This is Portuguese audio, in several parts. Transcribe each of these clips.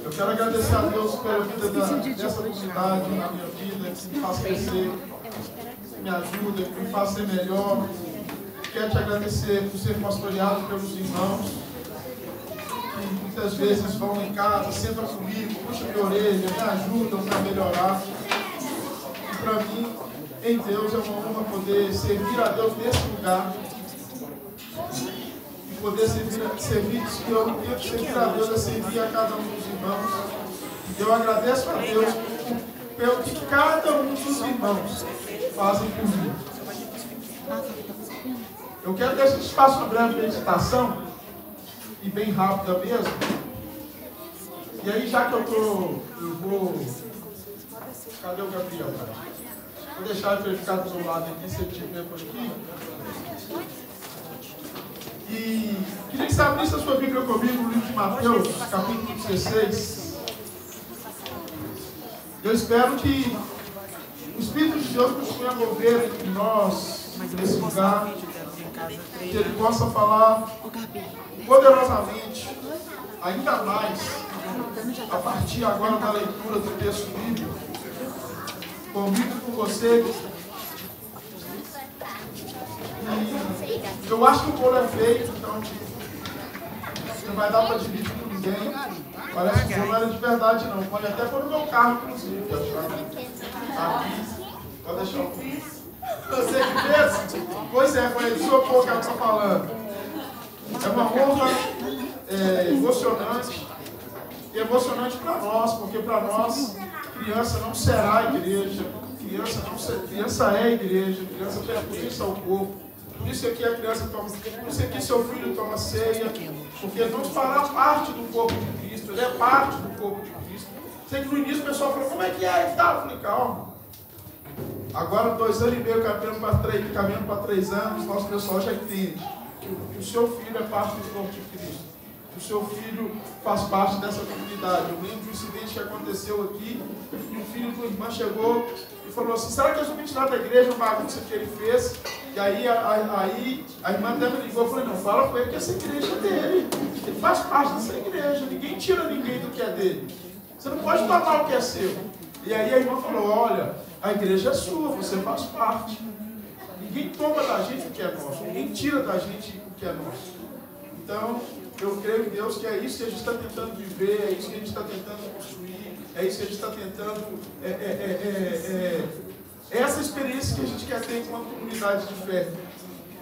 Eu quero agradecer a Deus pela vida dessa comunidade na minha vida, que me faz crescer, que me ajuda, que me faz ser melhor. Quero te agradecer por ser pastoreado pelos irmãos, que muitas vezes vão em casa, sentam comigo, puxam minha orelha, me ajudam para melhorar. E para mim, em Deus, é uma honra poder servir a Deus nesse lugar. E poder servir a Deus é servir a cada um dos irmãos. Eu agradeço a Deus pelo que cada um dos irmãos fazem por mim. Eu quero que a gente faça uma breve meditação, e bem rápida mesmo. E aí, já que eu vou... Cadê o Gabriel, cara? Vou deixar ele ficar do seu lado aqui, se ele estiver por aqui. E queria que você abrisse a sua Bíblia comigo no livro de Mateus, capítulo 16. Eu espero que o Espírito de Deus continue a mover entre nós, nesse lugar, que Ele possa falar poderosamente, ainda mais, a partir agora da leitura do texto bíblico. Convido com você. E eu acho que o bolo é feito, então não vai dar para dividir com ninguém. Parece que o bolo não era de verdade, não. Pode até pôr no meu carro, inclusive. Aqui, pode deixar o bolo. Você que fez? Pois é, foi de sua boca que ela está falando. É uma honra emocionante. E emocionante para nós, porque para nós, criança não será a igreja. Criança é a igreja. Criança pertence ao corpo. Por isso aqui a criança toma, por isso aqui seu filho toma ceia. Porque ele não fará parte do corpo de Cristo. Ele é parte do corpo de Cristo. Sei que no início o pessoal falou, como é que é? Eu falei, calma. Agora, 2 anos e meio, caminhando para 3 anos, nosso pessoal já entende que o seu filho é parte do corpo de Cristo. Que o seu filho faz parte dessa comunidade. Eu lembro de um incidente que aconteceu aqui, e um filho de uma irmã chegou e falou assim, será que eles vão me tirar da igreja uma bagunça que ele fez? E aí a irmã até me ligou e falou, não, fala com ele que essa igreja é dele. Ele faz parte dessa igreja. Ninguém tira ninguém do que é dele. Você não pode tomar o que é seu. E aí a irmã falou, olha, a igreja é sua, você faz parte. Ninguém toma da gente o que é nosso, ninguém tira da gente o que é nosso. Então, eu creio em Deus que é isso que a gente está tentando viver, é isso que a gente está tentando construir, é isso que a gente está tentando... É essa experiência que a gente quer ter com uma comunidade de fé.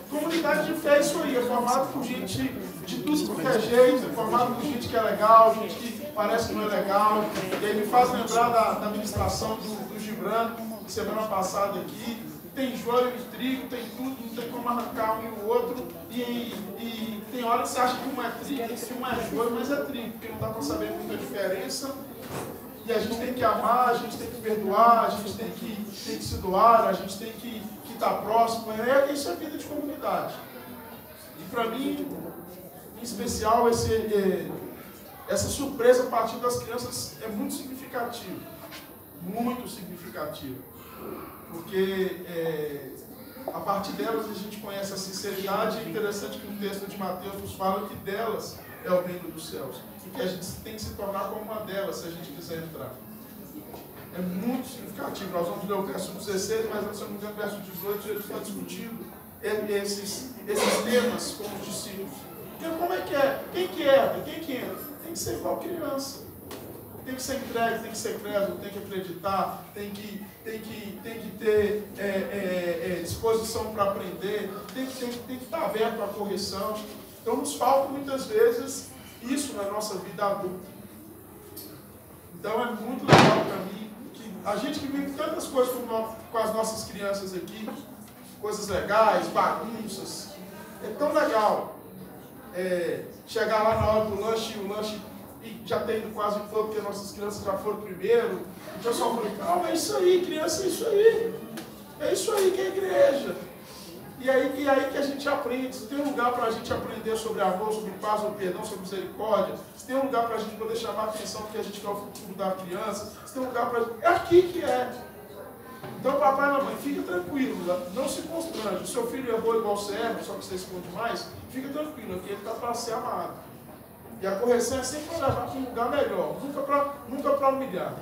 Comunidade de fé é isso aí, é formado por gente de tudo que é jeito, é formado por gente que é legal, gente que parece que não é legal. E aí me faz lembrar da ministração do Gibran, semana passada aqui. Tem joio e trigo, tem tudo, não tem como arrancar um e o outro. E tem hora que você acha que uma é trigo, que uma é joio, mas é trigo, porque não dá para saber muita diferença. E a gente tem que amar, a gente tem que perdoar, a gente tem que se doar, a gente tem que estar próximo. Isso é vida de comunidade. E para mim, em especial, essa surpresa a partir das crianças é muito significativa. Muito significativa. Porque a partir delas a gente conhece a sinceridade. É interessante que o texto de Mateus nos fala que delas é o reino dos céus. E que a gente tem que se tornar como uma delas se a gente quiser entrar. É muito significativo. Nós vamos ler o verso 16, mas se eu não me engano, o verso 18, ele está discutindo esses temas com os discípulos. Então, como é que é? Quem que entra? Quem que entra? Tem que ser igual criança. Tem que ser entregue, tem que ser crédulo, tem que acreditar, tem que ter disposição para aprender, tem que estar aberto à correção. Então nos falta muitas vezes isso na nossa vida adulta. Então é muito legal para mim que a gente que vive tantas coisas com as nossas crianças aqui, coisas legais, bagunças, é tão legal chegar lá na hora do lanche e o lanche já tem ido quase todo, porque nossas crianças já foram primeiro. O pessoal falou, calma, é isso aí, criança, é isso aí. É isso aí que é a igreja. E aí que a gente aprende. Se tem um lugar para a gente aprender sobre amor, sobre paz, sobre perdão, sobre misericórdia, se tem um lugar para a gente poder chamar a atenção porque a gente quer o futuro da criança, se tem um lugar para... É aqui que é. Então, papai e mamãe, fica tranquilo, não se constrange. O seu filho errou igual servo, só que você esconde mais, fica tranquilo, aqui ele está para ser amado. E a correção é sempre para levar para um lugar melhor, nunca para humilhar.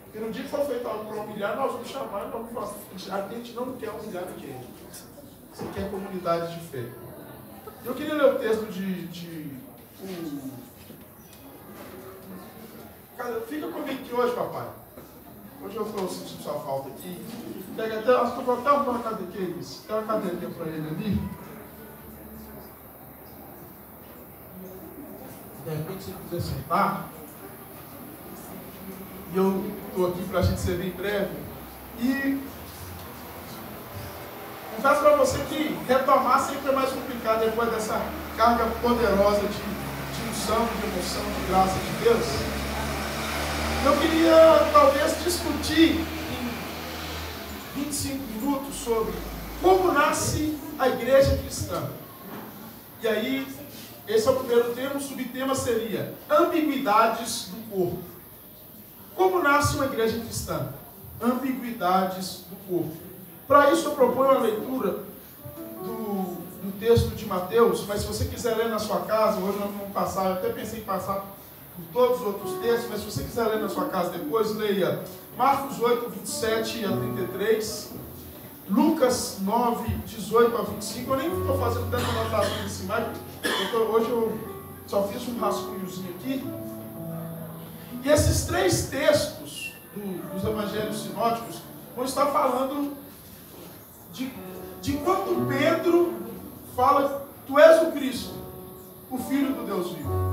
Porque no dia que for feito algo para humilhar, nós vamos chamar e vamos falar assim, a gente não quer humilhar ninguém. Você quer comunidade de fé. Eu queria ler o texto Fica comigo aqui hoje, papai. Hoje eu estou sentindo sua falta aqui. Pega até, acho que eu vou até arrumar uma cadeirinha. Tem uma cadeirinha para ele ali. De repente, se quiser sentar. E eu estou aqui para a gente ser bem breve. E confesso para você que retomar sempre é mais complicado depois dessa carga poderosa de unção, de emoção, de graça de Deus. Eu queria talvez discutir em 25 minutos sobre como nasce a igreja cristã. E aí, esse é o primeiro tema, o subtema seria ambiguidades do corpo. Como nasce uma igreja cristã? Ambiguidades do corpo. Para isso eu proponho a leitura do texto de Mateus, mas se você quiser ler na sua casa, hoje nós vamos passar, eu até pensei em passar por todos os outros textos, mas se você quiser ler na sua casa depois, leia Marcos 8, 27 a 33, Lucas 9, 18 a 25, eu nem estou fazendo tanta anotação nesse mais, hoje eu só fiz um rascunhozinho aqui. E esses três textos dos evangelhos sinóticos vão estar falando de quando Pedro fala, tu és o Cristo, o Filho do Deus vivo.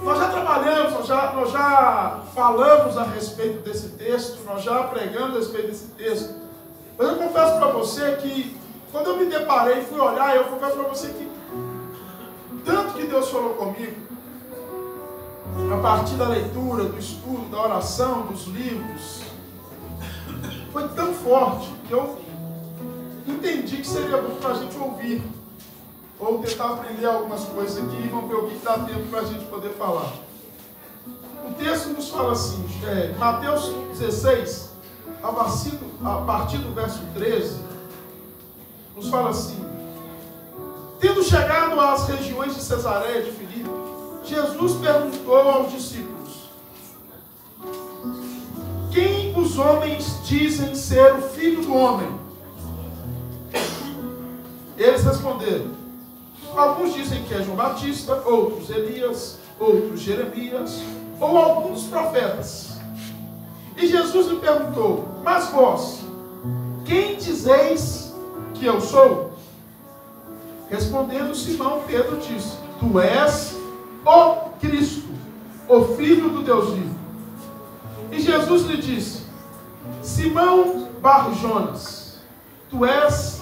Nós já trabalhamos, nós já falamos a respeito desse texto, nós já pregamos a respeito desse texto. Mas eu confesso para você que, quando eu me deparei e fui olhar, eu confesso para você que, tanto que Deus falou comigo, a partir da leitura, do estudo, da oração, dos livros, foi tão forte que eu entendi que seria bom para a gente ouvir, ou tentar aprender algumas coisas aqui, e vamos ver o que dá tempo para a gente poder falar. O texto nos fala assim, Mateus 16, a partir do verso 13, nos fala assim: tendo chegado às regiões de Cesareia de Filipe, Jesus perguntou aos discípulos: quem os homens dizem ser o Filho do Homem? Eles responderam: alguns dizem que é João Batista, outros Elias, outros Jeremias, ou alguns profetas. E Jesus lhe perguntou: mas vós, quem dizeis que eu sou? Respondendo Simão, Pedro disse: tu és o Cristo, o Filho do Deus vivo. E Jesus lhe disse: Simão Bar-Jonas, tu és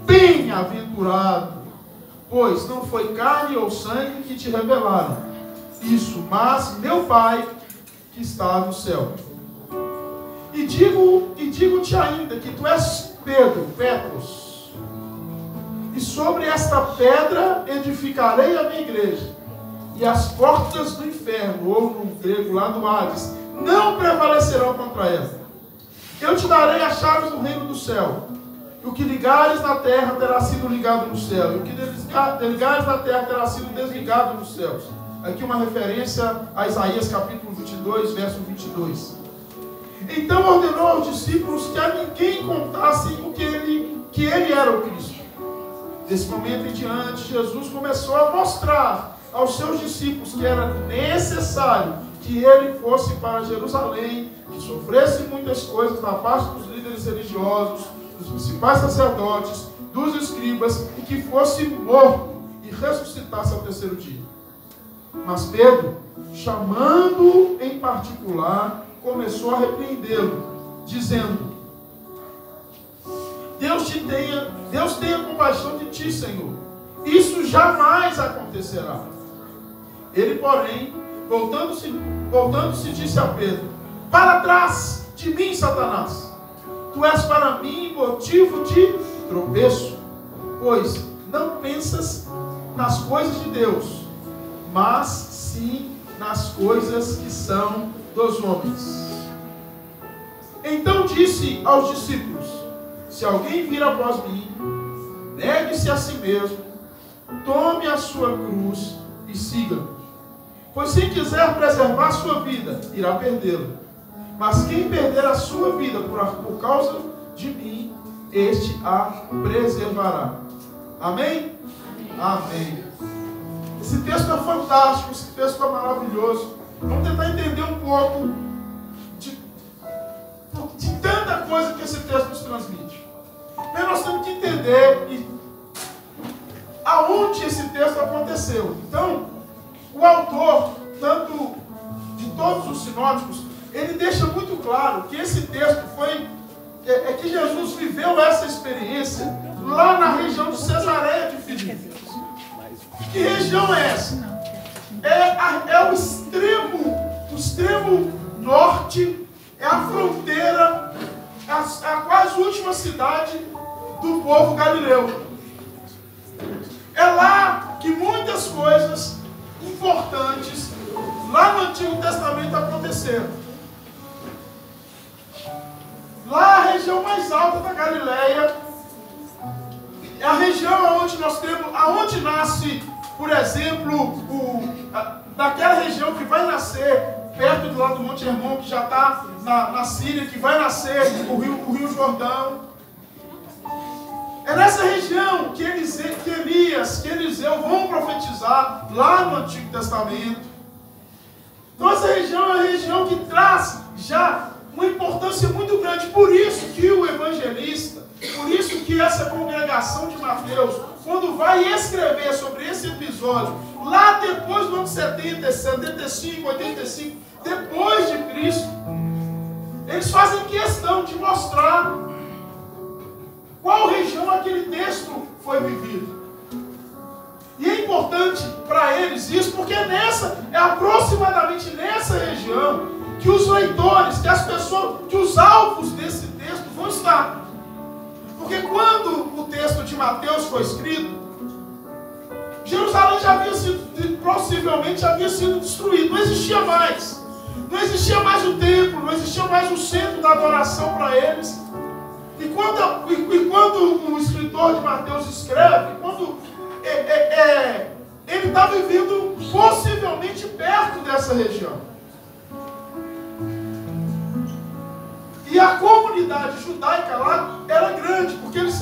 bem-aventurado, pois não foi carne ou sangue que te revelaram isso, mas meu Pai que está no céu. E digo-te ainda que tu és Pedro, Petros, e sobre esta pedra edificarei a minha igreja, e as portas do inferno, ou no grego lá do Hades, não prevalecerão contra ela. Eu te darei as chaves do reino do céu. E o que ligares na terra terá sido ligado no céu, e o que desligares na terra terá sido desligado nos céus. Aqui uma referência a Isaías capítulo 22, verso 22. Então ordenou aos discípulos que a ninguém contassem que ele era o Cristo. Desse momento em diante, Jesus começou a mostrar aos seus discípulos que era necessário que ele fosse para Jerusalém, que sofresse muitas coisas da parte dos líderes religiosos, dos principais sacerdotes, dos escribas, e que fosse morto e ressuscitasse ao terceiro dia. Mas Pedro, chamando em particular, começou a repreendê-lo, dizendo: Deus tenha compaixão de ti, Senhor. Isso jamais acontecerá. Ele, porém, voltando-se, disse a Pedro: para trás de mim, Satanás. Tu és para mim motivo de tropeço, pois não pensas nas coisas de Deus, mas sim nas coisas que são dos homens. Então disse aos discípulos: se alguém vir após mim, negue-se a si mesmo, tome a sua cruz e siga-me. Pois quem quiser preservar a sua vida, irá perdê-la. Mas quem perder a sua vida por causa de mim, este a preservará. Amém? Amém. Esse texto é fantástico, esse texto é maravilhoso. Vamos tentar entender um pouco de tanta coisa que esse texto nos transmite. Mas nós temos que entender aonde esse texto aconteceu. Então, o autor, tanto de todos os sinóticos, ele deixa muito claro que esse texto é que Jesus viveu essa experiência lá na região de Cesareia de Filipe. Que região é essa? É o extremo norte, é a fronteira, a quase última cidade do povo galileu. É lá que muitas coisas importantes lá no Antigo Testamento aconteceram. Lá a região mais alta da Galileia é a região onde nós temos, aonde nasce, por exemplo, daquela região que vai nascer perto do lado do Monte Hermon, que já está na Síria, que vai nascer o Rio Jordão. É nessa região que Elias, que Eliseu vão profetizar lá no Antigo Testamento. Então essa região é a região que traz já uma importância muito grande. Por isso que o evangelista, por isso que essa congregação de Mateus, quando vai escrever sobre esse episódio, lá depois do ano 70, 75, 85, depois de Cristo, eles fazem questão de mostrar qual região aquele texto foi vivido. E é importante para eles isso, porque é aproximadamente nessa região que os leitores, que as pessoas, que os alvos desse texto vão estar. Porque quando o texto de Mateus foi escrito, Jerusalém possivelmente já havia sido destruído, não existia mais. Não existia mais o templo, não existia mais o centro da adoração para eles. E quando o escritor de Mateus escreve, ele está vivendo possivelmente perto dessa região. E a comunidade judaica lá era grande, porque eles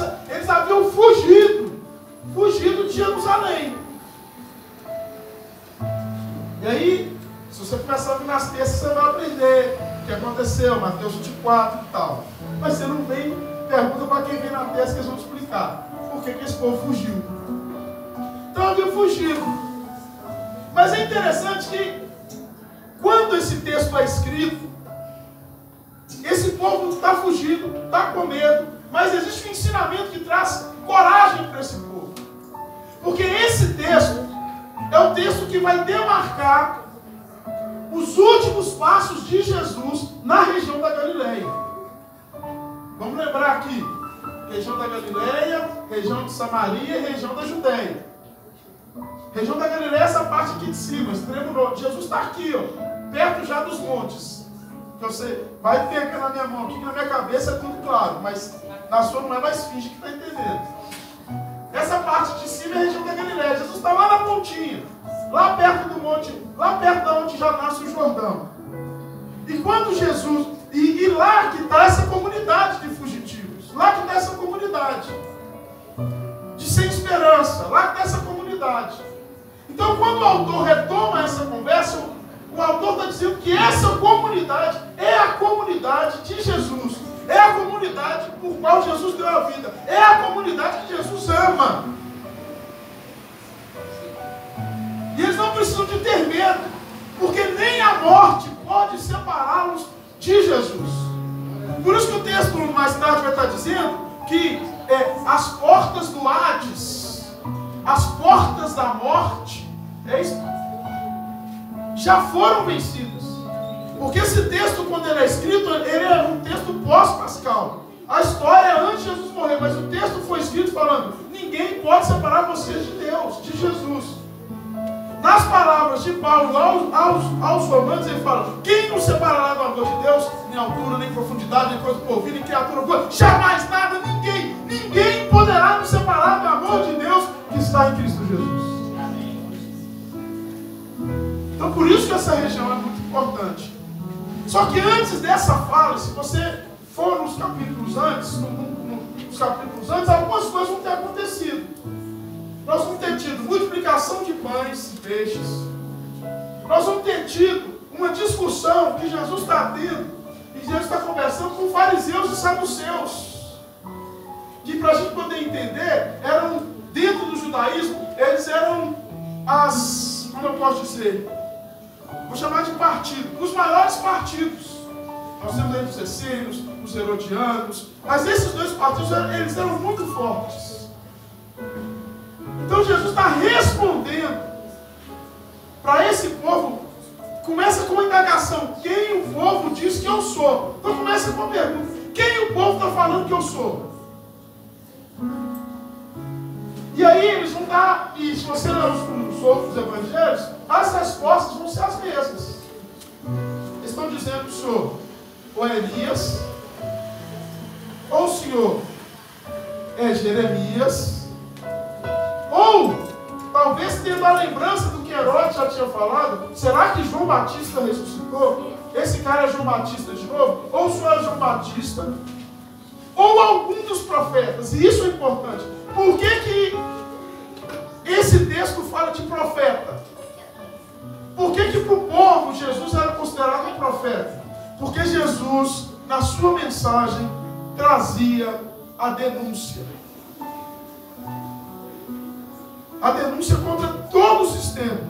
haviam fugido de Jerusalém. E aí, se você começar a vir nas terças, você vai aprender o que aconteceu, Mateus 24 e tal. Mas você não vem, pergunta para quem vem na terça que eles vão te explicar por que esse povo fugiu. Então havia fugido. Mas é interessante que quando esse texto é escrito, esse povo está fugindo, está com medo, mas existe um ensinamento que traz coragem para esse povo. Porque esse texto é o texto que vai demarcar os últimos passos de Jesus na região da Galileia. Vamos lembrar aqui, região da Galileia, região de Samaria e região da Judéia. Região da Galileia é essa parte aqui de cima, extremo norte. Jesus está aqui, ó, perto já dos montes. Então você vai ter aqui na minha mão, aqui na minha cabeça é tudo claro, mas na sua não é mais finge que está entendendo. Essa parte de cima é a região da Galileia. Jesus está lá na pontinha, lá perto do monte, lá perto de onde já nasce o Jordão. E quando Jesus, e lá que está essa comunidade de fugitivos, lá que está essa comunidade de sem esperança, lá que está essa comunidade. Então quando o autor retoma essa conversa, o autor está dizendo que essa comunidade é a comunidade de Jesus. É a comunidade por qual Jesus deu a vida. É a comunidade que Jesus ama. E eles não precisam de ter medo, porque nem a morte pode separá-los de Jesus. Por isso que o texto mais tarde vai estar dizendo que as portas do Hades, as portas da morte, já foram vencidas. Porque esse texto, quando ele é escrito, ele é um texto pós-pascal. A história é antes de Jesus morrer, mas o texto foi escrito falando: ninguém pode separar vocês de Deus, de Jesus. Nas palavras de Paulo aos Romanos, ele fala: quem nos separará do amor de Deus? Nem altura, nem profundidade, nem coisa por vir, nem criatura alguma. Jamais nada, ninguém poderá nos separar do amor de Deus que está em Cristo Jesus. Então por isso que essa região é muito importante. Só que antes dessa fala, se você for nos capítulos antes, algumas coisas vão ter acontecido. Nós vamos ter tido multiplicação de pães e peixes. Nós vamos ter tido uma discussão que Jesus está tendo, e Jesus está conversando com fariseus e saduceus. Que para a gente poder entender, eram, dentro do judaísmo, eles eram como eu posso dizer, vou chamar de partido, os maiores partidos. Nós temos aí os essênios, os herodianos, mas esses dois partidos, eles eram muito fortes. Então Jesus está respondendo para esse povo. Começa com uma indagação: quem o povo diz que eu sou? Então começa com a pergunta: quem o povo está falando que eu sou? E aí eles vão dar, e se você ler os outros evangelhos, as respostas vão ser as mesmas. Eles estão dizendo que o Senhor ou é Elias, ou o Senhor é Jeremias, ou talvez tendo a lembrança do que Herodes já tinha falado, será que João Batista ressuscitou? Esse cara é João Batista de novo? Ou o Senhor é João Batista? Ou algum dos profetas? E isso é importante. Por que esse texto fala de profeta? Por que para o povo Jesus era considerado um profeta? Porque Jesus, na sua mensagem, trazia a denúncia. A denúncia contra todo o sistema,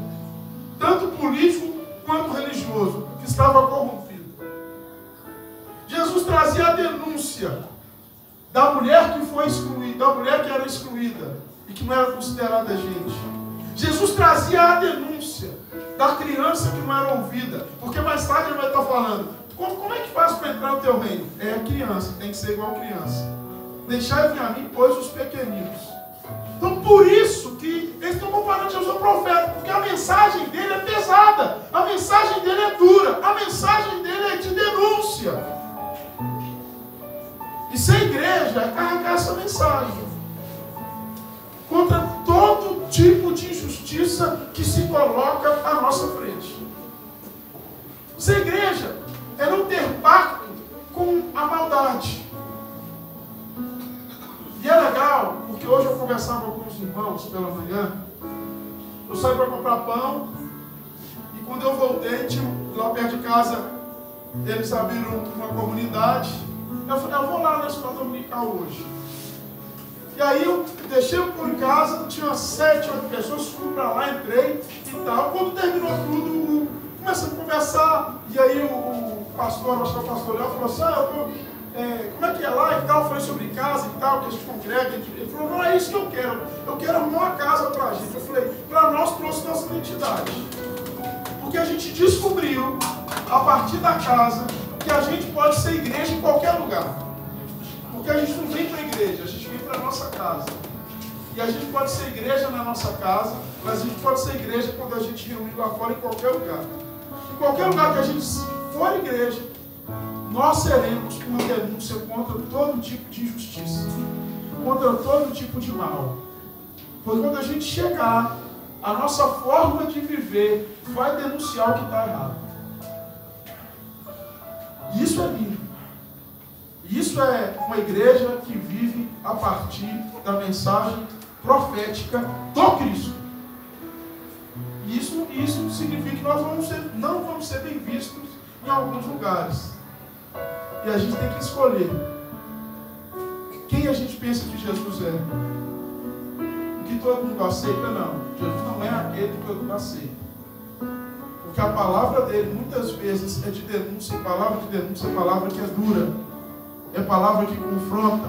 tanto político quanto religioso, que estava corrompido. Jesus trazia a denúncia da mulher que foi excluída, da mulher que era excluída e que não era considerada gente. Jesus trazia a denúncia da criança que não era ouvida, porque mais tarde ele vai estar falando: como é que faz para entrar no teu reino? É a criança, tem que ser igual a criança. Deixai vir a mim, pois, os pequeninos. Então por isso que eles estão comparando Jesus ao profeta, porque a mensagem dele é pesada, a mensagem dele é dura, a mensagem dele é de denúncia. E ser igreja é carregar essa mensagem contra todo tipo de injustiça que se coloca à nossa frente. Ser igreja é não ter pacto com a maldade. E é legal, porque hoje eu conversava com alguns irmãos pela manhã. Eu saí para comprar pão, e quando eu voltei, lá perto de casa, eles abriram uma comunidade. Eu falei: eu vou lá na escola dominical hoje. E aí eu deixei o pão em casa, tinha 7, 8 pessoas, fui para lá, entrei e tal. Quando terminou tudo, começamos a conversar, e aí o pastor, acho que é o pastor Léo, falou assim: como é que é lá e tal? Eu falei sobre casa e tal, que a gente congrega. Ele falou: não é isso que eu quero arrumar uma casa para a gente. Eu falei: para nós trouxe nossa identidade. Porque a gente descobriu, a partir da casa, que a gente pode ser igreja em qualquer lugar. Porque a gente não vem para a igreja, a gente vem para a nossa casa. E a gente pode ser igreja na nossa casa, mas a gente pode ser igreja quando a gente reúne lá fora, em qualquer lugar. Em qualquer lugar que a gente for igreja, nós seremos uma denúncia contra todo tipo de injustiça, contra todo tipo de mal. Pois quando a gente chegar, a nossa forma de viver vai denunciar o que está errado. Isso é lindo. Isso é uma igreja que vive a partir da mensagem profética do Cristo. Isso significa que nós não vamos ser bem vistos em alguns lugares. E a gente tem que escolher quem a gente pensa que Jesus é. O que todo mundo aceita, não. Jesus não é aquele que todo mundo aceita. Porque a palavra dele, muitas vezes, é de denúncia. E palavra de denúncia é palavra que é dura. É palavra que confronta.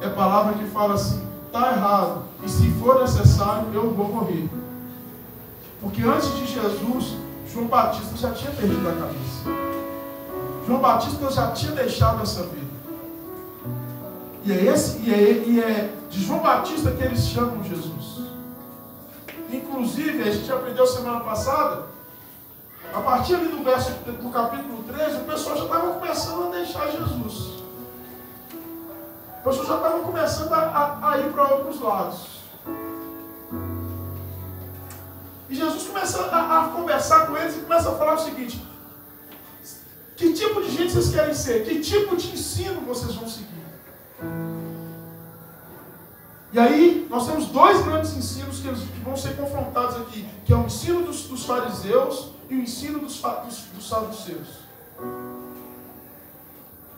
É palavra que fala assim: está errado. E se for necessário, eu vou morrer. Porque antes de Jesus, João Batista já tinha perdido a cabeça. João Batista já tinha deixado essa vida. E é de João Batista que eles chamam Jesus. Inclusive, a gente aprendeu semana passada, a partir ali do capítulo 13, o pessoal já estava começando a deixar Jesus. O pessoal já estava começando a ir para outros lados. E Jesus começa a conversar com eles e começa a falar o seguinte: que tipo de gente vocês querem ser? Que tipo de ensino vocês vão seguir? E aí, nós temos dois grandes ensinos que vão ser confrontados aqui, que é o ensino dos fariseus e o ensino dos saduceus.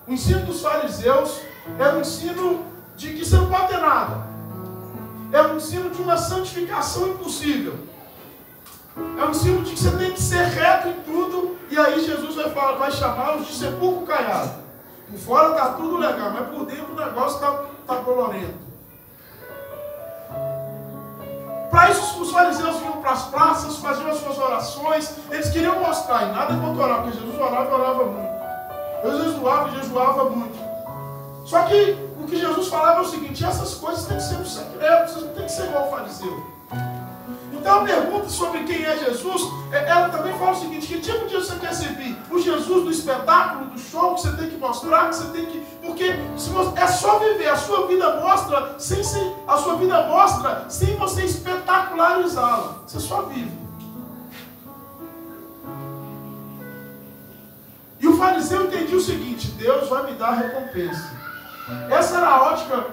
O ensino dos fariseus é o ensino de que você não pode ter nada. É o ensino de uma santificação impossível. É o ensino de que você tem que ser reto em tudo, e aí Jesus vai chamá-los de sepulcro caiado. Por fora está tudo legal, mas por dentro o negócio está colorento. Para isso os fariseus vinham para as praças, faziam as suas orações, eles queriam mostrar, e nada quanto orar, porque Jesus orava e orava muito. Jesus jejuava e jejuava muito. Só que o que Jesus falava é o seguinte: essas coisas têm que ser no secreto, vocês não tem que ser igual ao fariseu. Então a pergunta sobre quem é Jesus, ela também fala o seguinte: que tipo de Jesus você quer servir? O Jesus do espetáculo, do show, que você tem que mostrar, que você tem que... Porque é só viver, a sua vida mostra sem você espetacularizá-la. Você só vive. E o fariseu entendia o seguinte: Deus vai me dar recompensa. Essa era a ótica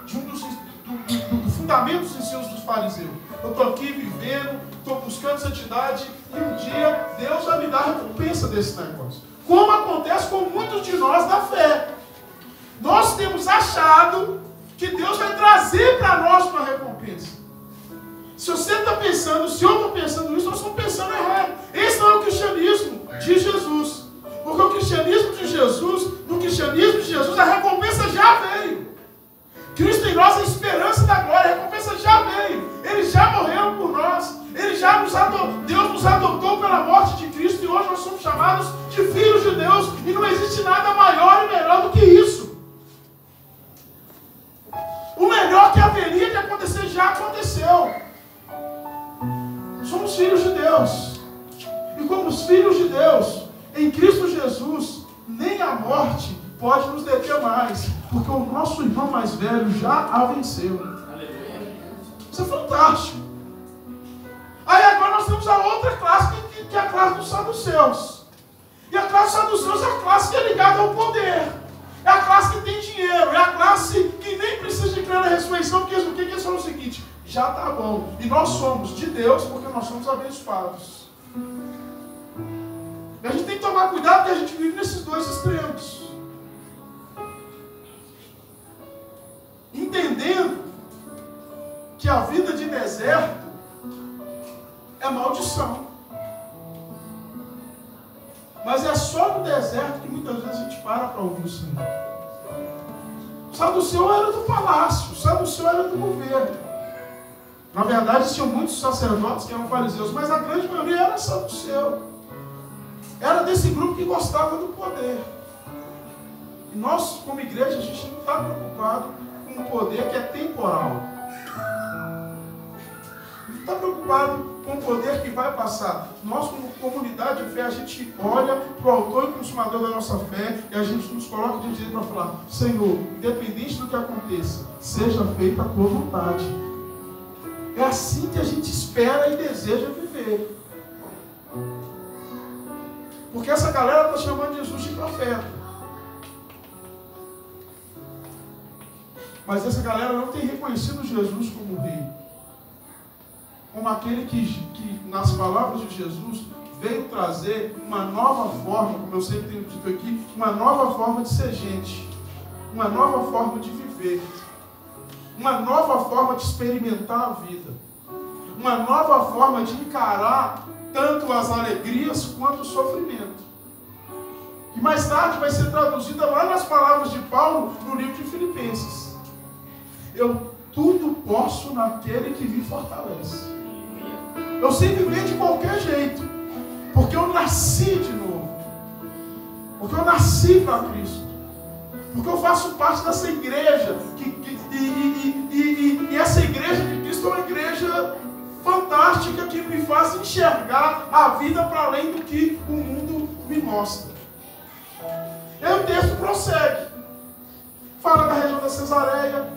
de do fundamento dos ensinos dos fariseus. Eu estou aqui vivendo, estou buscando santidade, e um dia Deus vai me dar recompensa desse negócio. Como acontece com muitos de nós da fé. Nós temos achado que Deus vai trazer para nós uma recompensa. Se você está pensando, se eu estou pensando isso, nós estamos pensando errado. Esse não é o cristianismo de Jesus. Porque o cristianismo de Jesus, no cristianismo de Jesus, a recompensa já veio. Cristo em nós é a esperança da glória, a recompensa já veio. Ele já morreu por nós. Deus nos adotou pela morte de Cristo e hoje nós somos chamados de filhos de Deus. E não existe nada maior e melhor do que isso. O melhor que haveria de acontecer já aconteceu. Somos filhos de Deus. E como os filhos de Deus, em Cristo Jesus, nem a morte pode nos deter mais, porque o nosso irmão mais velho já a venceu. Isso é fantástico. Aí agora nós temos a outra classe, que é a classe dos saduceus. E a classe dos saduceus é a classe que é ligada ao poder. É a classe que tem dinheiro. É a classe que nem precisa de crer na ressurreição, porque eles falam o seguinte: já está bom. E nós somos de Deus porque nós somos abençoados. E a gente tem que tomar cuidado, porque a gente vive nesses dois extremos. Entendendo que a vida de deserto é maldição. Mas é só no deserto que muitas vezes a gente para ouvir o Senhor. O saduceu era do palácio, o saduceu era do governo. Na verdade, tinham muitos sacerdotes que eram fariseus, mas a grande maioria era saduceu. Era desse grupo que gostava do poder. E nós, como igreja, a gente não está preocupado com um poder que é temporal. Não está preocupado com o poder que vai passar. Nós, como comunidade de fé, a gente olha para o autor e consumador da nossa fé e a gente nos coloca diante dele para falar: Senhor, independente do que aconteça, seja feita a tua vontade. É assim que a gente espera e deseja viver. Porque essa galera está chamando Jesus de profeta. Mas essa galera não tem reconhecido Jesus como rei. Como aquele que nas palavras de Jesus, veio trazer uma nova forma, como eu sempre tenho dito aqui, uma nova forma de ser gente. Uma nova forma de viver. Uma nova forma de experimentar a vida. Uma nova forma de encarar tanto as alegrias quanto o sofrimento. Que mais tarde vai ser traduzida lá nas palavras de Paulo no livro de Filipenses. Eu tudo posso naquele que me fortalece. Eu sei viver de qualquer jeito, porque eu nasci de novo. Porque eu nasci para Cristo. Porque eu faço parte dessa igreja. E essa igreja de Cristo é uma igreja fantástica que me faz enxergar a vida para além do que o mundo me mostra. E aí o texto prossegue. Fala da região da Cesareia.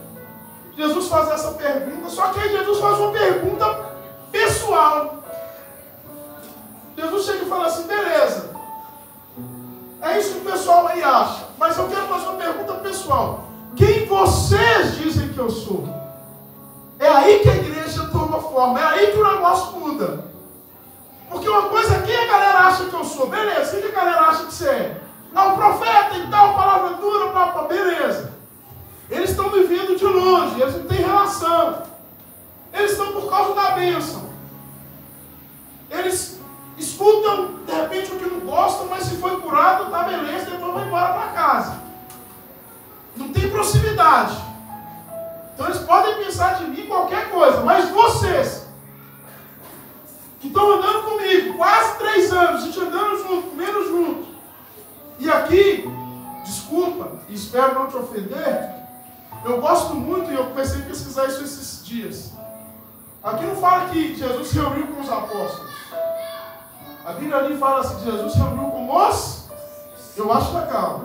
Jesus faz essa pergunta, só que aí Jesus faz uma pergunta pessoal. Jesus chega e fala assim, beleza. É isso que o pessoal aí acha. Mas eu quero fazer uma pergunta pessoal. Quem vocês dizem que eu sou? É aí que a igreja toma forma. É aí que o negócio muda. Porque uma coisa é quem a galera acha que eu sou. Beleza, quem a galera acha que você é? Ah, o profeta e tal, palavra dura, papá, beleza. Eles estão vivendo de longe, eles não têm relação. Eles estão por causa da bênção. Eles escutam, de repente, o que não gostam, mas se foi curado, tá beleza, depois vai embora para casa. Não tem proximidade. Então eles podem pensar de mim qualquer coisa, mas vocês, que estão andando comigo, quase 3 anos, a gente andando junto, comendo junto, e aqui, desculpa, e espero não te ofender, eu gosto muito, e eu comecei a pesquisar isso esses dias. Aqui não fala que Jesus se reuniu com os apóstolos. A Bíblia ali fala assim, que Jesus se reuniu com os... Eu acho legal.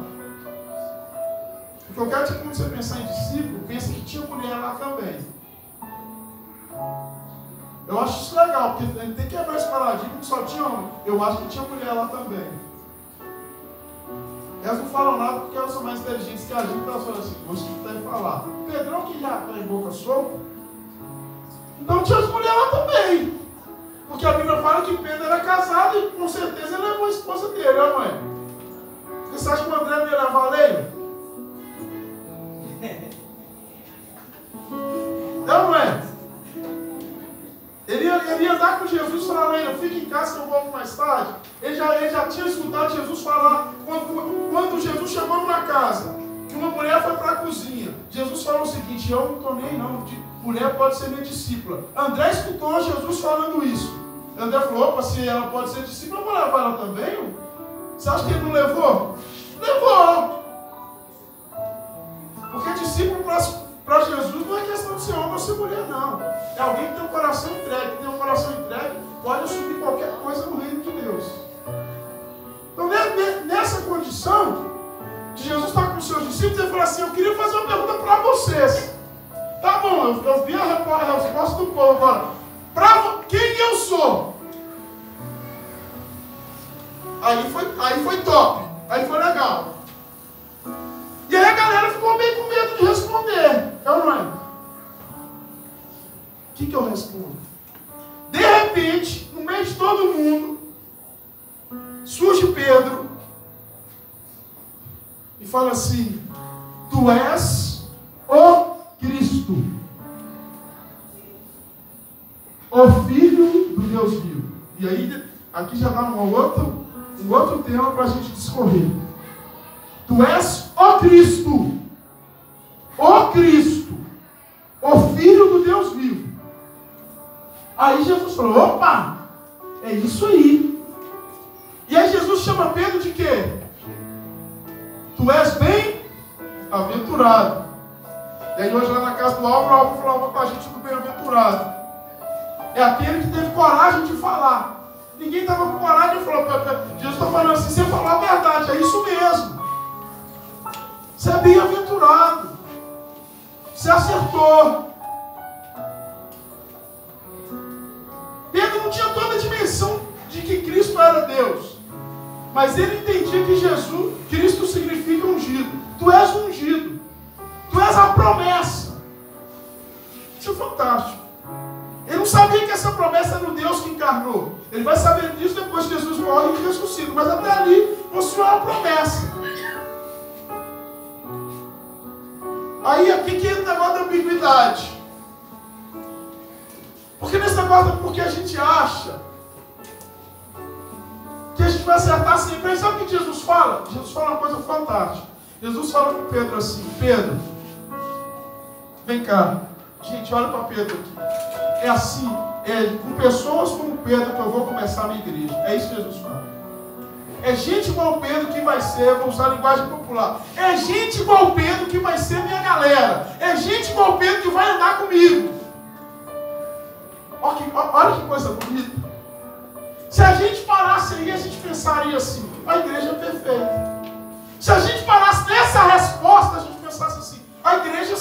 Porque eu quero que quando você pensar em discípulo, pense que tinha mulher lá também. Eu acho isso legal, porque a gente tem que quebrar esse paradigma que só tinha homem. Eu acho que tinha mulher lá também. Elas não falam nada porque elas são mais inteligentes que a gente, elas falam assim, vou escutar e falar. Pedrão que já está em boca solta. Então tinha as mulheres lá também. Porque a Bíblia fala que Pedro era casado e com certeza ele levou a esposa dele, ó mãe. Você acha que o André não ia levar a Leila? Não, não é? Ele ia andar com Jesus e falar, Leila, fica em casa que eu volto mais tarde. Ele já tinha escutado Jesus falar, quando Jesus chegou numa casa, que uma mulher foi para a cozinha. Jesus falou o seguinte, eu não estou nem não, mulher pode ser minha discípula. André escutou Jesus falando isso. André falou, opa, se ela pode ser discípula, eu vou levar ela também? Você acha que ele não levou? Levou! Porque discípulo para Jesus não é questão de ser homem ou ser mulher, não. É alguém que tem um coração entregue. Tem um coração entregue, pode assumir qualquer coisa no reino de Deus. Então, nessa condição, de Jesus estar com os seus discípulos, ele falou assim, eu queria fazer uma pergunta para vocês. Tá bom, eu vi a resposta do povo agora. Quem eu sou? Aí foi top. Aí foi legal. E aí a galera ficou bem com medo de responder. É ou não é? O que eu respondo? De repente, no meio de todo mundo, surge Pedro e fala assim, tu és o Cristo, o Filho do Deus vivo. E aí, aqui já dá um outro tema para a gente discorrer. Tu és o Cristo, o Filho do Deus vivo. Aí Jesus falou, opa, é isso aí. E aí Jesus chama Pedro de quê? Tu és bem-aventurado. E aí hoje lá na casa do Álvaro, o Álvaro falava com a gente do bem-aventurado. É aquele que teve coragem de falar. Ninguém estava com coragem de falar. Jesus está falando assim, você falou a verdade, é isso mesmo. Você é bem-aventurado. Você acertou. Pedro não tinha toda a dimensão de que Cristo era Deus. Mas ele entendia que Cristo significa ungido. Tu és ungido. Tu és a promessa. Isso é fantástico. Ele não sabia que essa promessa era o Deus que encarnou. Ele vai saber disso depois que Jesus morre e ressuscita. Mas até ali, possuía uma promessa. Aí aqui que entra o negócio da ambiguidade. Porque nesse negócio, porque a gente acha que a gente vai acertar sempre. Aí sabe o que Jesus fala? Jesus fala uma coisa fantástica. Jesus fala com Pedro assim, Pedro, vem cá. Gente, olha para Pedro aqui. É assim, com pessoas como Pedro que eu vou começar a minha igreja. É isso que Jesus fala. É gente igual Pedro que vai ser, vou usar a linguagem popular. É gente igual Pedro que vai ser minha galera. É gente igual Pedro que vai andar comigo. Olha que coisa bonita. Se a gente parasse aí, a gente pensaria assim, a igreja é perfeita. Se a gente parasse nessa resposta, a gente pensasse assim, a igreja,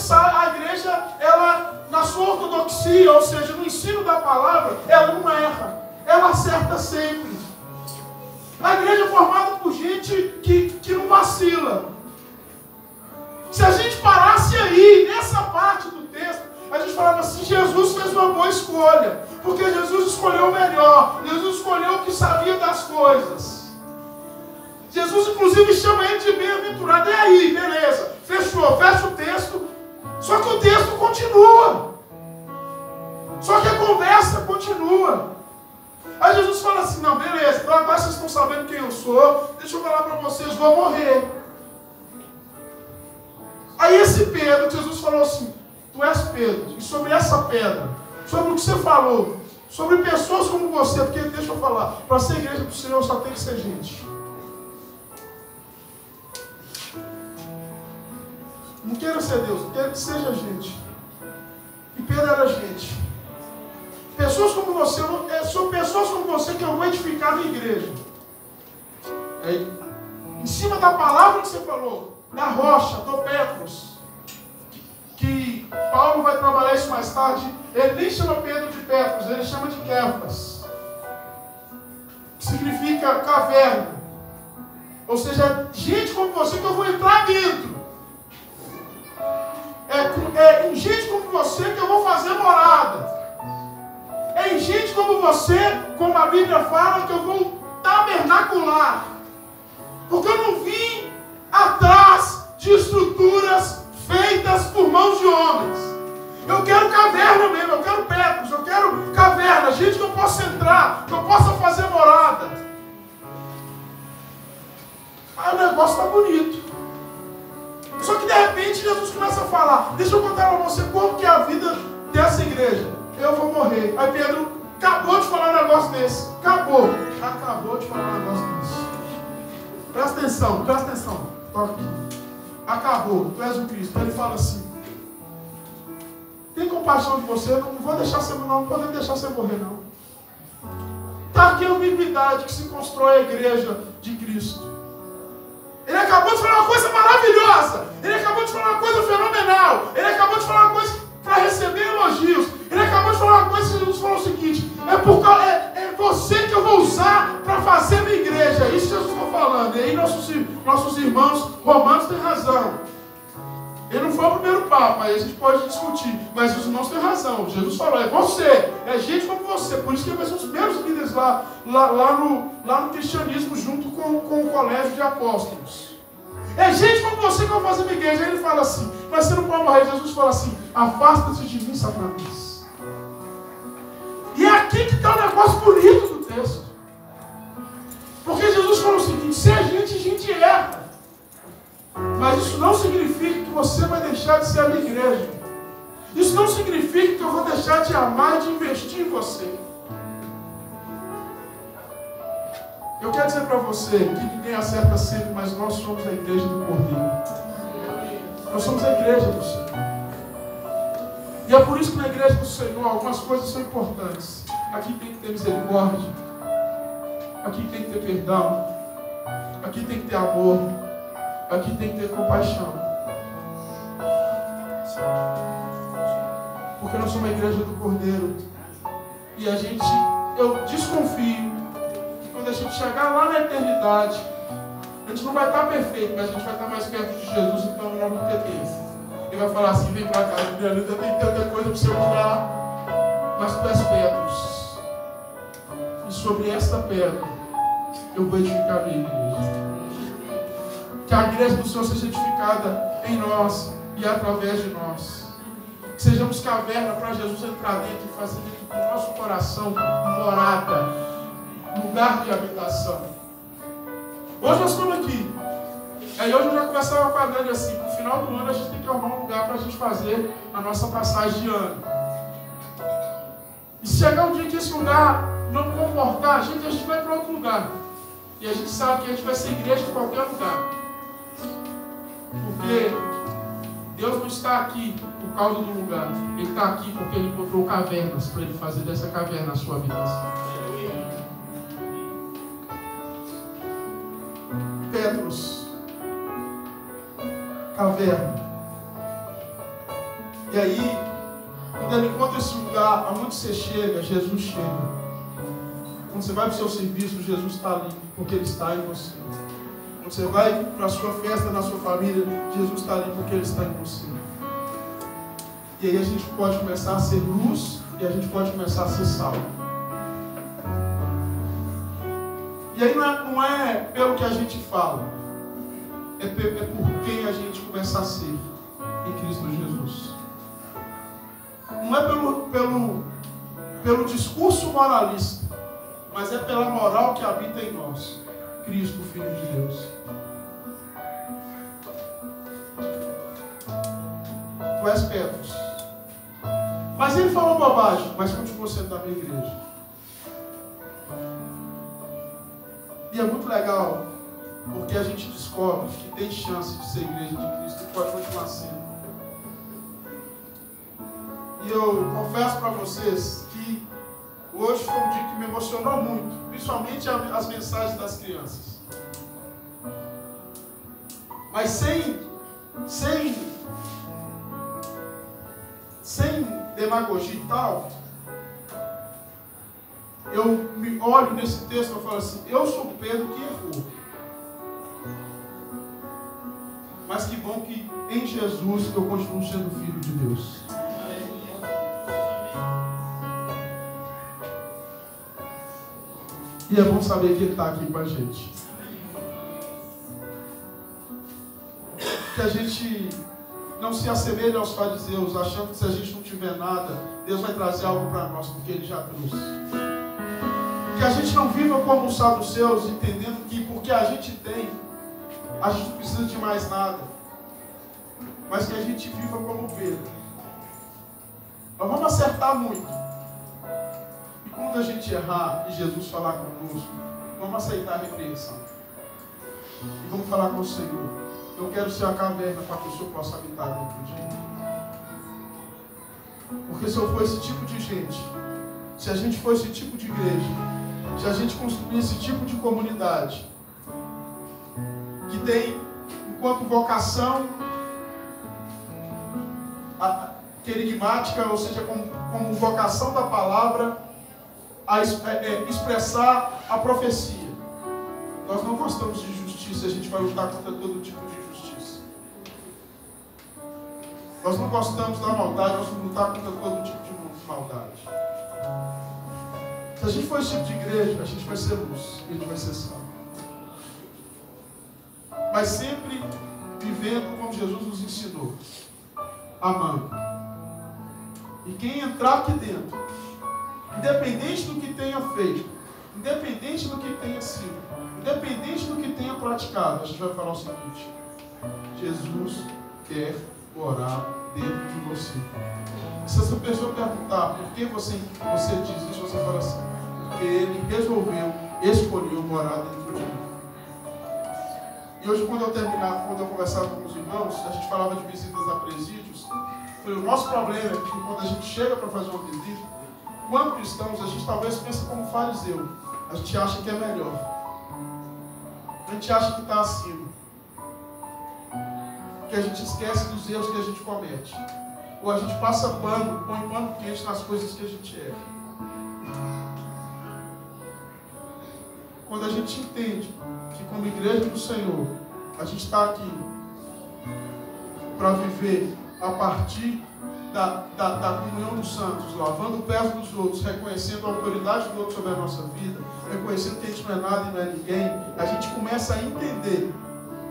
ela, na sua ortodoxia, ou seja, no ensino da palavra, ela não erra. Ela acerta sempre. A igreja é formada por gente que não vacila. Se a gente parasse aí, nessa parte do texto, a gente falava assim, Jesus fez uma boa escolha. Porque Jesus escolheu o melhor. Jesus escolheu o que sabia das coisas. Jesus, inclusive, chama ele de bem-aventurado. E aí, beleza. Fechou, fecha o texto. Só que o texto continua. Só que a conversa continua. Aí Jesus fala assim, não, beleza, então agora vocês estão sabendo quem eu sou. Deixa eu falar para vocês, vou morrer. Aí esse Pedro, Jesus falou assim, tu és Pedro. E sobre essa pedra, sobre o que você falou, sobre pessoas como você, porque deixa eu falar, para ser igreja do Senhor só tem que ser gente. Não queira ser Deus, queira que seja gente. E Pedro era gente. Pessoas como você, são pessoas como você que eu vou edificar na igreja. Aí, em cima da palavra que você falou, da rocha, do Petros, que Paulo vai trabalhar isso mais tarde, ele nem chama Pedro de Petros, ele chama de Kefas, que significa caverna. Ou seja, gente como você que eu vou entrar dentro. É em gente como você que eu vou fazer morada. É em gente como você, como a Bíblia fala, que eu vou tabernacular. Porque eu não vim atrás de estruturas feitas por mãos de homens. Eu quero caverna mesmo, eu quero Petros, eu quero caverna, gente que eu possa entrar, que eu possa fazer morada. Aí o negócio está bonito. Só que de repente Jesus começa a falar, deixa eu contar para você como que é a vida dessa igreja. Eu vou morrer. Aí Pedro acabou de falar um negócio desse. Acabou de falar um negócio desse. Presta atenção. Toca aqui. Acabou, tu és o Cristo. Aí ele fala assim, tem compaixão de você, não vou deixar você, não vou deixar você morrer, não. Está aqui a ambiguidade que se constrói a igreja de Cristo. Ele acabou de falar uma coisa maravilhosa. Ele acabou de falar uma coisa fenomenal. Ele acabou de falar uma coisa para receber elogios. Ele acabou de falar uma coisa e Jesus falou o seguinte, é você que eu vou usar para fazer minha igreja. Isso Jesus está falando. E aí nossos irmãos romanos têm razão. Ele não foi o primeiro papa, aí a gente pode discutir. Mas os irmãos têm razão. Jesus falou, é você, é gente como você. Por isso que ele vai ser um dos primeiros líderes lá no cristianismo, junto com o colégio de apóstolos. É gente como você que eu vou fazer minha igreja. Aí ele fala assim, mas você não pode morrer. Jesus fala assim, afasta-se de mim, Satanás. E é aqui que está o negócio bonito do texto. Porque Jesus falou o seguinte, se a gente erra. Mas isso não significa que você vai deixar de ser a minha igreja. Isso não significa que eu vou deixar de amar e de investir em você. Eu quero dizer para você que ninguém acerta sempre, mas nós somos a igreja do Cordeiro. Nós somos a igreja do Senhor. E é por isso que na igreja do Senhor algumas coisas são importantes. Aqui tem que ter misericórdia. Aqui tem que ter perdão. Aqui tem que ter amor. Aqui tem que ter compaixão. Porque nós somos a igreja do Cordeiro. E eu desconfio que quando a gente chegar lá na eternidade, a gente não vai estar perfeito, mas a gente vai estar mais perto de Jesus, então nós vamos ter tempo. Ele vai falar assim, vem pra cá, Juliana, tem tanta coisa para você usar, mas tu és Petros. E sobre esta pedra, eu vou edificar a minha igreja. Que a igreja do Senhor seja edificada em nós e através de nós. Que sejamos caverna para Jesus entrar dentro e fazer dentro do nosso coração morada, lugar de habitação. Hoje nós estamos aqui. Aí hoje eu já começava com a Dani assim, no final do ano a gente tem que arrumar um lugar para a gente fazer a nossa passagem de ano. E se chegar um dia que esse lugar não comportar, a gente vai para outro lugar. E a gente sabe que a gente vai ser igreja em qualquer lugar. Porque Deus não está aqui por causa do lugar. Ele está aqui porque Ele encontrou cavernas para Ele fazer dessa caverna a sua habitação. Petros, caverna. E aí, quando ele encontra esse lugar, aonde você chega, Jesus chega. Quando Quando você vai para o seu serviço, Jesus está ali, porque Ele está em você. Quando você vai para a sua festa na sua família, Jesus está ali porque Ele está em você. E aí a gente pode começar a ser luz e a gente pode começar a ser sal. E aí não é pelo que a gente fala, é por quem a gente começa a ser em Cristo Jesus. Não é pelo discurso moralista, mas é pela moral que habita em nós, Cristo, Filho de Deus. Tu és Petros. Mas ele falou bobagem, mas continuou sendo da minha igreja. E é muito legal, porque a gente descobre que tem chance de ser igreja de Cristo e pode continuar sendo. E eu confesso para vocês que hoje foi um dia que me emocionou muito, principalmente as mensagens das crianças. Mas sem demagogia e tal, eu me olho nesse texto e falo assim, eu sou o Pedro que errou. Mas que bom que em Jesus eu continuo sendo filho de Deus. E é bom saber que Ele está aqui com a gente. Que a gente não se assemelhe aos fariseus, achando que se a gente não tiver nada, Deus vai trazer algo para nós, porque Ele já trouxe. Que a gente não viva como os saduceus, entendendo que porque a gente tem, a gente não precisa de mais nada. Mas que a gente viva como Pedro. Nós vamos acertar muito. E quando a gente errar e Jesus falar conosco, vamos aceitar a repreensão. E vamos falar com o Senhor. Eu quero ser a caverna para que o Senhor possa habitar dentro de mim. Porque se eu for esse tipo de gente, se a gente for esse tipo de igreja, se a gente construir esse tipo de comunidade, que tem, enquanto vocação, querigmática, ou seja, como vocação da palavra, expressar a profecia. Nós não gostamos de justiça, a gente vai lutar contra todo tipo de injustiça. Nós não gostamos da maldade, nós vamos lutar contra todo tipo de maldade. Se a gente for esse tipo de igreja, a gente vai ser luz, a gente vai ser sal. Mas sempre vivendo como Jesus nos ensinou, amando. E quem entrar aqui dentro, independente do que tenha feito, independente do que tenha sido, independente do que tenha praticado, a gente vai falar o seguinte: Jesus quer morar dentro de você. E se essa pessoa perguntar por que você diz isso, você fala assim: porque Ele resolveu, escolheu morar dentro de mim. E hoje, quando eu conversava com os irmãos, a gente falava de visitas a presídios. O nosso problema é que quando a gente chega para fazer uma visita, quando cristãos, a gente talvez pense como fariseu. A gente acha que é melhor. A gente acha que está acima. Que a gente esquece dos erros que a gente comete. Ou a gente passa pano, põe pano quente nas coisas que a gente erra. Quando a gente entende que como igreja do Senhor, a gente está aqui para viver a partir da comunhão dos santos, lavando o pé dos outros, reconhecendo a autoridade do outro sobre a nossa vida, reconhecendo que a gente não é nada e não é ninguém, a gente começa a entender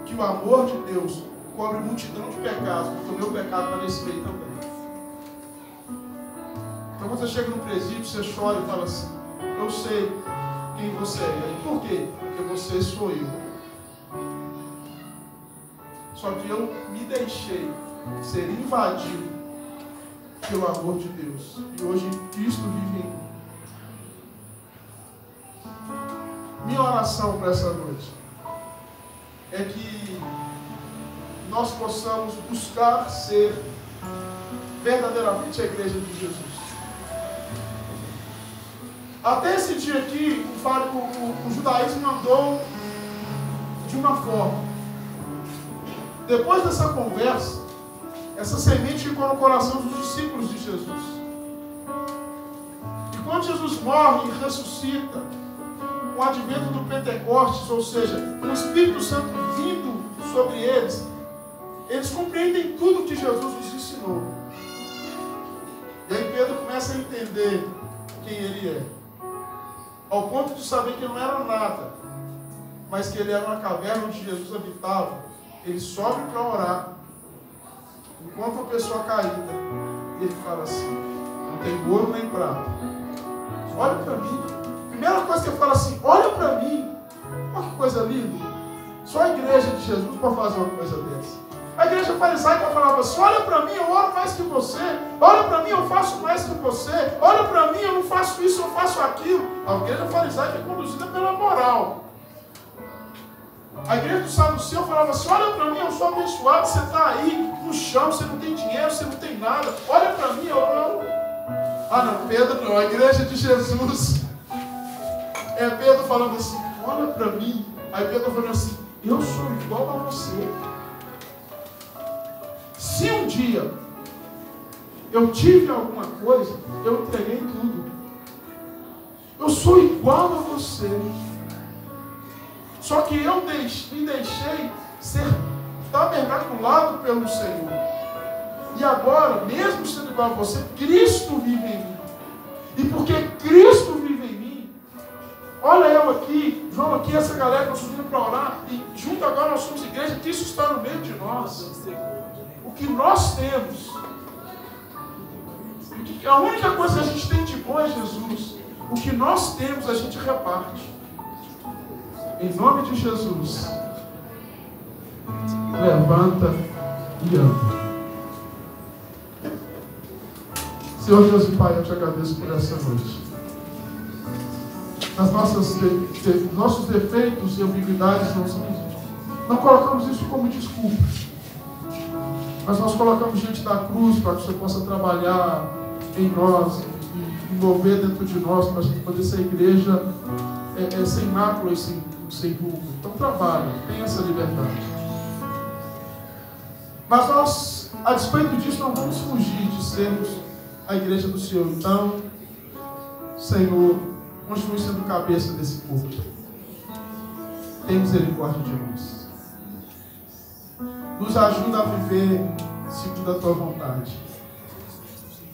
que o amor de Deus cobre multidão de pecados, porque o meu pecado está nesse meio também. Então quando você chega no presídio, você chora e fala assim: eu sei quem você é. E por quê? Porque você sou eu. Só que eu me deixei ser invadido pelo amor de Deus. E hoje Cristo vive em mim. Minha oração para essa noite é que nós possamos buscar ser verdadeiramente a igreja de Jesus. Até esse dia aqui, o judaísmo andou de uma forma. Depois dessa conversa, essa semente ficou no coração dos discípulos de Jesus. E quando Jesus morre e ressuscita, com o advento do Pentecostes, ou seja, com o Espírito Santo vindo sobre eles, eles compreendem tudo que Jesus os ensinou. E aí Pedro começa a entender quem ele é, ao ponto de saber que não era nada, mas que ele era uma caverna onde Jesus habitava. Ele sobe para orar, enquanto a pessoa caída, ele fala assim: não tem ouro nem prata, olha para mim. Primeira coisa que ele fala assim: olha para mim. Olha que coisa linda. Só a igreja de Jesus pode fazer uma coisa dessa. A igreja farisaica falava assim: olha para mim, eu oro mais que você. Olha para mim, eu faço mais que você. Olha para mim, eu não faço isso, eu faço aquilo. A igreja farisaica é conduzida pela moral. A igreja do Saduceu falava assim: olha para mim, eu sou abençoado. Você está aí no chão, você não tem dinheiro, você não tem nada. Olha para mim, eu oro. Ah não, Pedro não, a igreja de Jesus. É Pedro falando assim: olha para mim. Aí Pedro falando assim: eu sou igual a você. Se um dia eu tive alguma coisa, eu entreguei tudo. Eu sou igual a você. Só que eu me deixei ser tabernaculado pelo Senhor. E agora, mesmo sendo igual a você, Cristo vive em mim. E porque Cristo vive em mim, olha eu aqui, João aqui, essa galera que nós subimos para orar, e junto agora nós somos igreja, Cristo está no meio de nós. O que nós temos, a única coisa que a gente tem de bom é Jesus. O que nós temos, a gente reparte. Em nome de Jesus, levanta e anda. Senhor Deus e Pai, eu te agradeço por essa noite. Nas nossos defeitos e ambiguidades, não colocamos isso como desculpa, mas nós colocamos diante da cruz para que o Senhor possa trabalhar em nós e envolver dentro de nós, para a gente poder ser igreja sem mácula e sem rumo. Então trabalha, tem essa liberdade. Mas nós, a despeito disso, não vamos fugir de sermos a igreja do Senhor. Então, Senhor, continue sendo cabeça desse povo. Tem misericórdia de nós. Nos ajuda a viver segundo a tua vontade.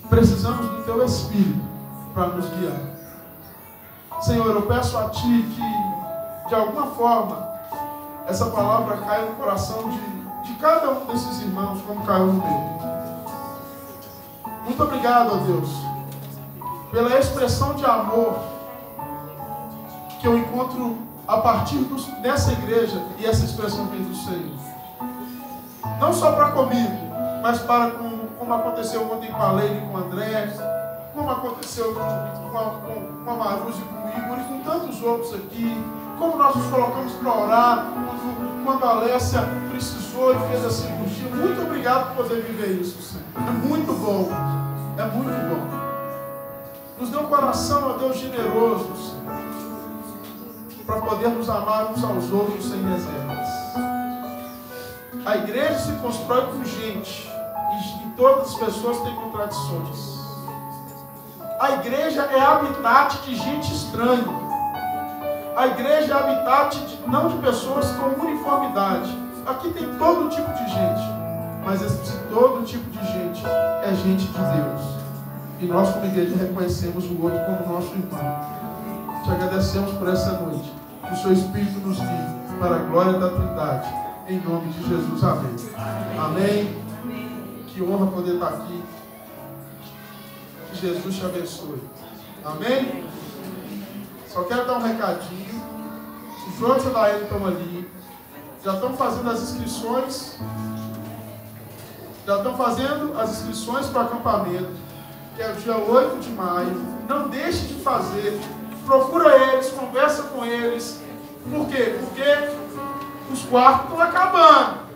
Precisamos do teu Espírito para nos guiar. Senhor, eu peço a ti que, de alguma forma, essa palavra caia no coração de cada um desses irmãos, como caiu no meu. Muito obrigado, ó Deus, pela expressão de amor que eu encontro a partir dessa igreja, e essa expressão vem do Senhor. Não só para comigo, mas para como aconteceu ontem com a Leila e com o André, como aconteceu com a Maruzi, com o Igor e com tantos outros aqui, como nós nos colocamos para orar, quando a Alessia precisou e fez a cirurgia. Muito obrigado por poder viver isso, Senhor. É muito bom, é muito bom. Nos dê um coração, ó Deus, generoso, Senhor, para poder nos amar uns aos outros sem reservas. A igreja se constrói com gente, e todas as pessoas têm contradições. A igreja é habitat de gente estranha. A igreja é habitat não de pessoas com uniformidade. Aqui tem todo tipo de gente, mas esse todo tipo de gente é gente de Deus. E nós, como igreja, reconhecemos o outro como nosso irmão. Te agradecemos por essa noite. Que o seu Espírito nos guie para a glória da Trindade. Em nome de Jesus. Amém. Amém. Que honra poder estar aqui. Que Jesus te abençoe. Amém. Só quero dar um recadinho. Os outros da Daiane estão ali. Já estão fazendo as inscrições. Já estão fazendo as inscrições para o acampamento, que é o dia 8 de maio. Não deixe de fazer. Procura eles, conversa com eles. Por quê? Porque os quartos estão acabando.